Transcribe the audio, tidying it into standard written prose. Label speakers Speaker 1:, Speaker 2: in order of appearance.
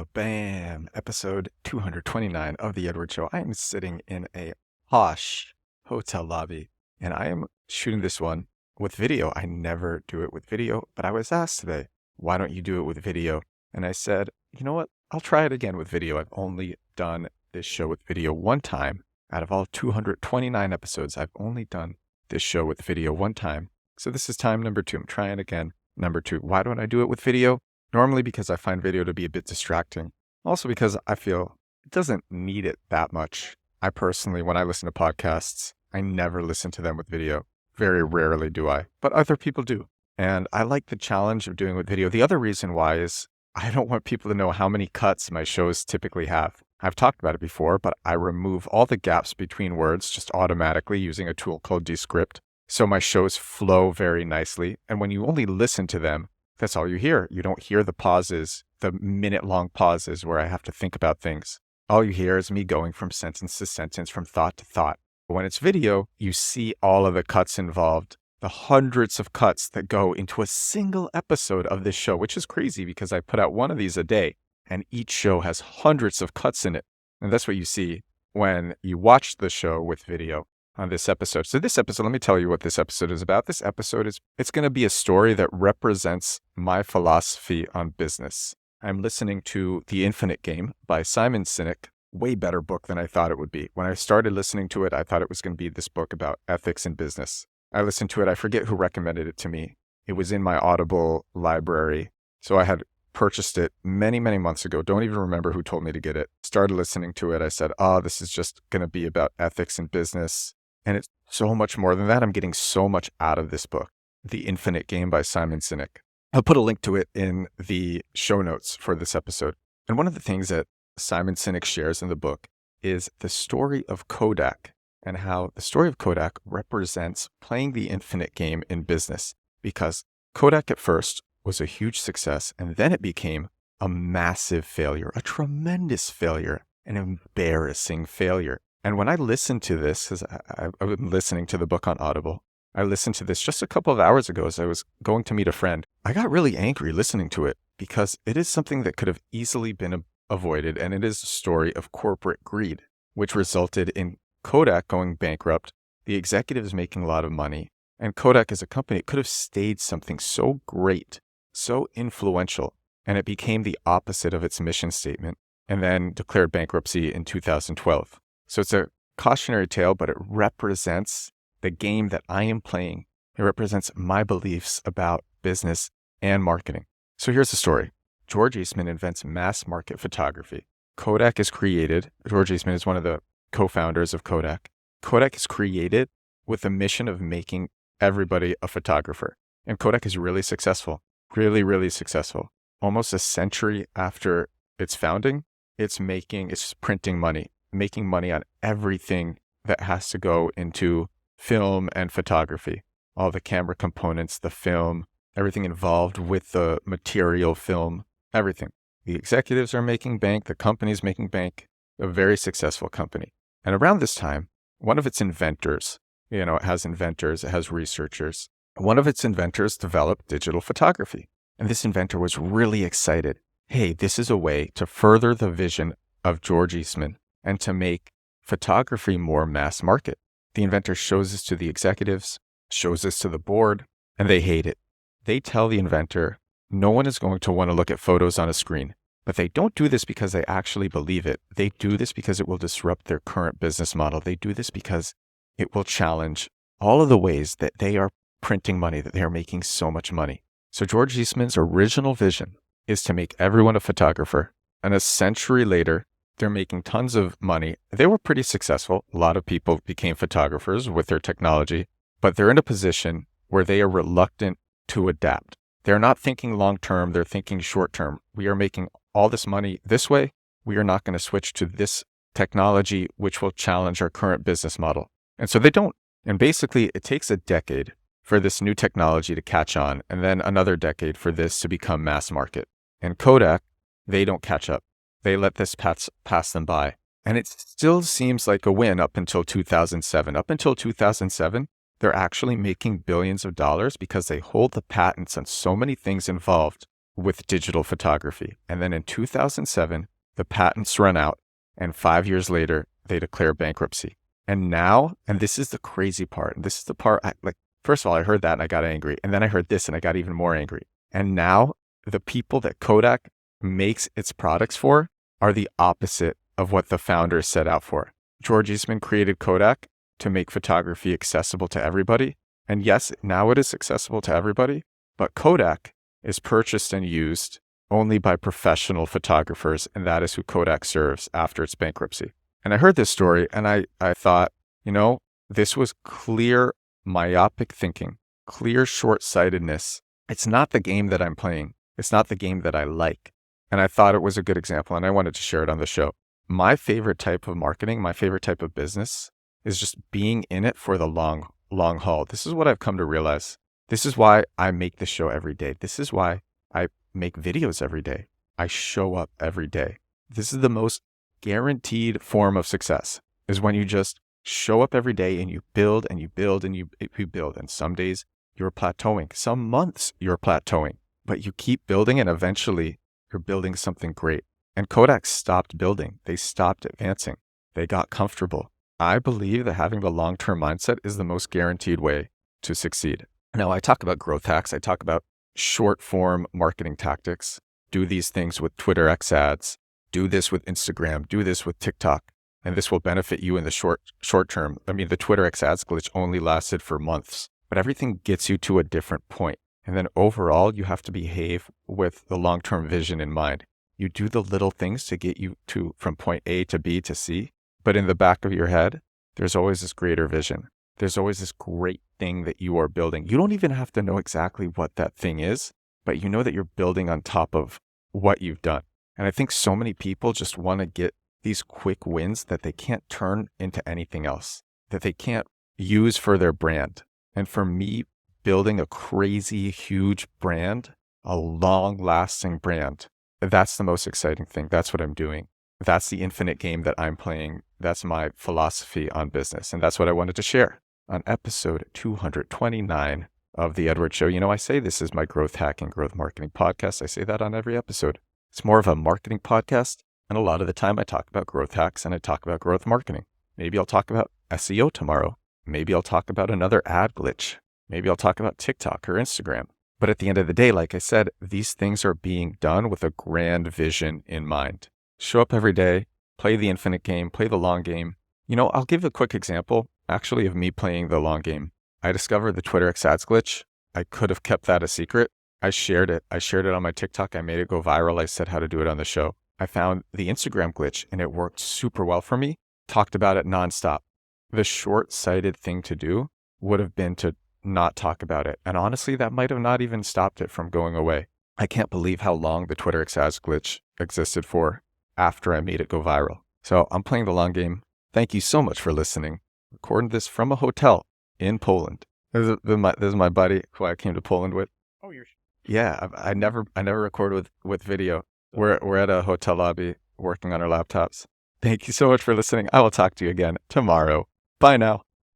Speaker 1: Bam, episode 229 of The Edward Show. I am sitting in a posh hotel lobby and I am shooting this one with video. I never do it with video, but I was asked today, why don't you do it with video? And I said, you know what? I'll try it again with video. I've only done this show with video one time. Out of all 229 episodes, I've only done this show with video one time. So this is time number 2. I'm trying again. Number 2. Why don't I do it with video? Normally because I find video to be a bit distracting. Also because I feel it doesn't need it that much. I personally, when I listen to podcasts, I never listen to them with video. Very rarely do I, but other people do. And I like the challenge of doing with video. The other reason why is I don't want people to know how many cuts my shows typically have. I've talked about it before, but I remove all the gaps between words just automatically using a tool called Descript. So my shows flow very nicely. And when you only listen to them, that's all you hear. You don't hear the pauses, the minute-long pauses where I have to think about things. All you hear is me going from sentence to sentence, from thought to thought. But when it's video, you see all of the cuts involved, the hundreds of cuts that go into a single episode of this show, which is crazy because I put out one of these a day, and each show has hundreds of cuts in it. And that's what you see when you watch the show with video on this episode. So this episode, let me tell you what this episode is about. This episode it's going to be a story that represents my philosophy on business. I'm listening to The Infinite Game by Simon Sinek. Way better book than I thought it would be. When I started listening to it, I thought it was going to be this book about ethics in business. I listened to it. I forget who recommended it to me. It was in my Audible library. So I had purchased it many, many months ago. Don't even remember who told me to get it. Started listening to it. I said, this is just going to be about ethics in business. And it's so much more than that. I'm getting so much out of this book, The Infinite Game by Simon Sinek. I'll put a link to it in the show notes for this episode. And one of the things that Simon Sinek shares in the book is the story of Kodak and how the story of Kodak represents playing the infinite game in business. Because Kodak at first was a huge success, and then it became a massive failure, a tremendous failure, an embarrassing failure. And when I listened to this, because I've been listening to the book on Audible, I listened to this just a couple of hours ago as I was going to meet a friend. I got really angry listening to it because it is something that could have easily been avoided, and it is a story of corporate greed, which resulted in Kodak going bankrupt, the executives making a lot of money, and Kodak as a company, it could have stayed something so great, so influential, and it became the opposite of its mission statement, and then declared bankruptcy in 2012. So it's a cautionary tale, but it represents the game that I am playing. It represents my beliefs about business and marketing. So here's the story. George Eastman invents mass market photography. Kodak is created. George Eastman is one of the co-founders of Kodak. Kodak is created with the mission of making everybody a photographer. And Kodak is really successful. Really, really successful. Almost a century after its founding, it's printing money. Making money on everything that has to go into film and photography. All the camera components, the film, everything involved with the material film, everything. The executives are making bank, the company's making bank, a very successful company. And around this time, one of its inventors, it has inventors, it has researchers. One of its inventors developed digital photography. And this inventor was really excited. Hey, this is a way to further the vision of George Eastman and to make photography more mass market. The inventor shows this to the executives, shows this to the board, and they hate it. They tell the inventor, no one is going to want to look at photos on a screen. But they don't do this because they actually believe it. They do this because it will disrupt their current business model. They do this because it will challenge all of the ways that they are printing money, that they are making so much money. So George Eastman's original vision is to make everyone a photographer. And a century later, they're making tons of money. They were pretty successful. A lot of people became photographers with their technology, but they're in a position where they are reluctant to adapt. They're not thinking long-term. They're thinking short-term. We are making all this money this way. We are not going to switch to this technology, which will challenge our current business model. And so they don't. And basically, it takes a decade for this new technology to catch on, and then another decade for this to become mass market. And Kodak, they don't catch up. They let this pass them by. And it still seems like a win up until 2007. Up until 2007, they're actually making billions of dollars because they hold the patents on so many things involved with digital photography. And then in 2007, the patents run out, and 5 years later, they declare bankruptcy. And now, and this is the crazy part, and this is the part, first of all, I heard that and I got angry. And then I heard this and I got even more angry. And now the people that Kodak makes its products for are the opposite of what the founders set out for. George Eastman created Kodak to make photography accessible to everybody. And yes, now it is accessible to everybody, but Kodak is purchased and used only by professional photographers, and that is who Kodak serves after its bankruptcy. And I heard this story and I thought, this was clear myopic thinking, clear short-sightedness. It's not the game that I'm playing. It's not the game that I like. And I thought it was a good example, and I wanted to share it on the show. My favorite type of marketing, my favorite type of business is just being in it for the long haul. This is what I've come to realize. This is why I make the show every day. This is why I make videos every day. I show up every day. This is the most guaranteed form of success, is when you just show up every day and you build and you build and you build. And some days you're plateauing, some months you're plateauing, but you keep building and eventually you're building something great. And Kodak stopped building. They stopped advancing. They got comfortable. I believe that having the long-term mindset is the most guaranteed way to succeed. Now, I talk about growth hacks. I talk about short-form marketing tactics. Do these things with Twitter X ads. Do this with Instagram. Do this with TikTok. And this will benefit you in the short term. I mean, the Twitter X ads glitch only lasted for months, but everything gets you to a different point. And then overall, you have to behave with the long-term vision in mind. You do the little things to get you from point A to B to C, but in the back of your head, there's always this greater vision. There's always this great thing that you are building. You don't even have to know exactly what that thing is, but you know that you're building on top of what you've done. And I think so many people just want to get these quick wins that they can't turn into anything else, that they can't use for their brand. And for me, building a crazy, huge brand, a long-lasting brand, that's the most exciting thing. That's what I'm doing. That's the infinite game that I'm playing. That's my philosophy on business. And that's what I wanted to share on episode 229 of The Edward Show. I say this is my growth hacking, growth marketing podcast. I say that on every episode. It's more of a marketing podcast. And a lot of the time I talk about growth hacks and I talk about growth marketing. Maybe I'll talk about SEO tomorrow. Maybe I'll talk about another ad glitch. Maybe I'll talk about TikTok or Instagram. But at the end of the day, like I said, these things are being done with a grand vision in mind. Show up every day, play the infinite game, play the long game. I'll give a quick example actually of me playing the long game. I discovered the Twitter X ads glitch. I could have kept that a secret. I shared it. I shared it on my TikTok. I made it go viral. I said how to do it on the show. I found the Instagram glitch and it worked super well for me. Talked about it nonstop. The short-sighted thing to do would have been to not talk about it. And honestly, that might have not even stopped it from going away. I can't believe how long the Twitter X ads glitch existed for after I made it go viral. So I'm playing the long game. Thank you so much for listening. Recording this from a hotel in Poland. This is my buddy who I came to Poland with.
Speaker 2: Oh, you're...
Speaker 1: Yeah, I never record with video. We're at a hotel lobby working on our laptops. Thank you so much for listening. I will talk to you again tomorrow. Bye now.